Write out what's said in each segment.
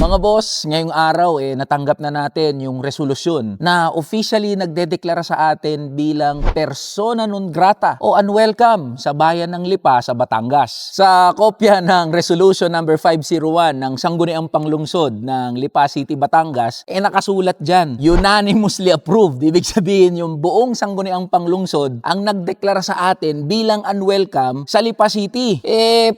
Mga boss, ngayong araw natanggap na natin yung resolusyon na officially nagdedeklara sa atin bilang persona non grata o unwelcome sa bayan ng Lipa sa Batangas. Sa kopya ng resolution number 501 ng Sangguniang Panglungsod ng Lipa City, Batangas, nakasulat dyan, unanimously approved. Ibig sabihin yung buong Sangguniang Panglungsod ang nagdeklara sa atin bilang unwelcome sa Lipa City.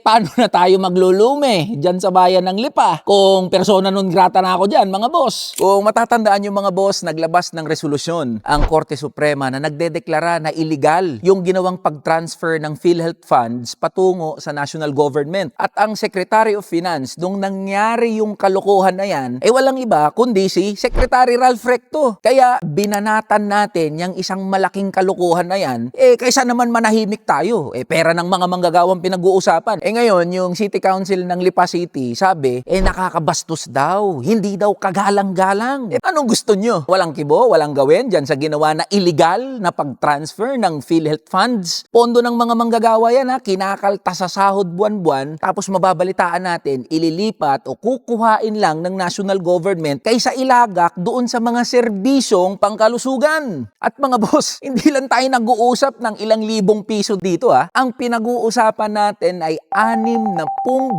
Paano na tayo maglulume dyan sa bayan ng Lipa kung persona non grata na ako dyan, mga boss? Kung matatandaan yung mga boss, naglabas ng resolusyon ang Korte Suprema na nagdedeklara na illegal yung ginawang pag-transfer ng PhilHealth funds patungo sa national government. At ang Secretary of Finance, nung nangyari yung kalokohan na yan, walang iba kundi si Secretary Ralph Recto. Kaya binanatan natin yung isang malaking kalokohan na yan, kaysa naman manahimik tayo. Pera ng mga manggagawang pinag-uusapan. Ngayon, yung City Council ng Lipa City, sabi, nakakabastos daw. Hindi daw kagalang-galang. Anong gusto nyo? Walang kibo, walang gawin dyan sa ginawa na illegal na pag-transfer ng PhilHealth funds. Pondo ng mga manggagawa yan, kinakalta sa sahod buwan-buwan, tapos mababalitaan natin, ililipat o kukuhain lang ng national government kaysa ilagak doon sa mga serbisyong pangkalusugan. At mga boss, hindi lang tayo nag-uusap ng ilang libong piso dito. Ang pinag-uusapan natin ay 60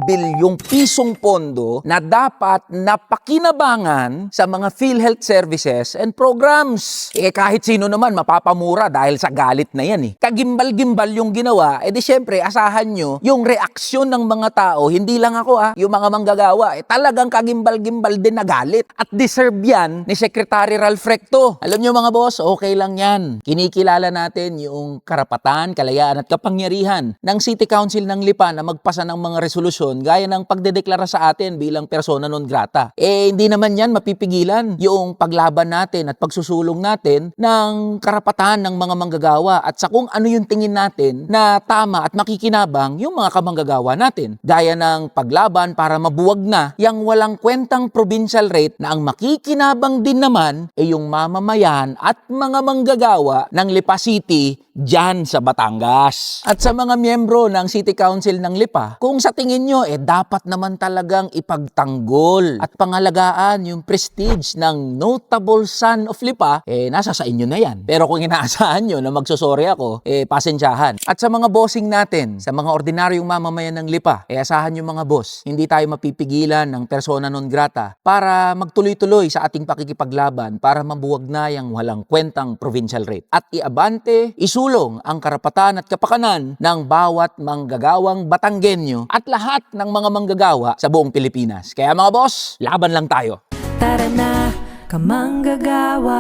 bilyong pisong pondo na dapat napakinabangan sa mga PhilHealth services and programs. Kahit sino naman mapapamura dahil sa galit na yan. Kagimbal-gimbal yung ginawa, di syempre asahan nyo yung reaksyon ng mga tao, hindi lang ako yung mga manggagawa, talagang kagimbal-gimbal din na galit. At deserve yan ni Secretary Ralph Recto. Alam nyo mga boss, okay lang yan. Kinikilala natin yung karapatan, kalayaan at kapangyarihan ng City Council ng Lipa na magpasa ng mga resolusyon gaya ng pagdedeklara sa atin bilang persona non grata. Hindi naman yan mapipigilan yung paglaban natin at pagsusulong natin ng karapatan ng mga manggagawa at sa kung ano yung tingin natin na tama at makikinabang yung mga kamanggagawa natin. Gaya ng paglaban para mabuwag na yung walang kwentang provincial rate na ang makikinabang din naman yung mamamayan at mga manggagawa ng Lipa City dyan sa Batangas. At sa mga miyembro ng City Council ng Lipa, kung sa tingin nyo, dapat naman talagang ipagtanggol at pangalagaan yung prestige ng notable son of Lipa, nasa sa inyo na yan. Pero kung inaasahan nyo na magsusori ako, pasensyahan. At sa mga bossing natin, sa mga ordinaryong mamamayan ng Lipa, asahan nyo mga boss, hindi tayo mapipigilan ng persona non grata para magtuloy-tuloy sa ating pakikipaglaban para mabuwag na yung walang kwentang provincial rate. At iabante, isulong ang karapatan at kapakanan ng bawat manggagawang Batanggenyo at lahat ng mga manggagawa sa buong Pilipinas. Kaya mga boss, laban lang tayo. Tara na, kamanggagawa.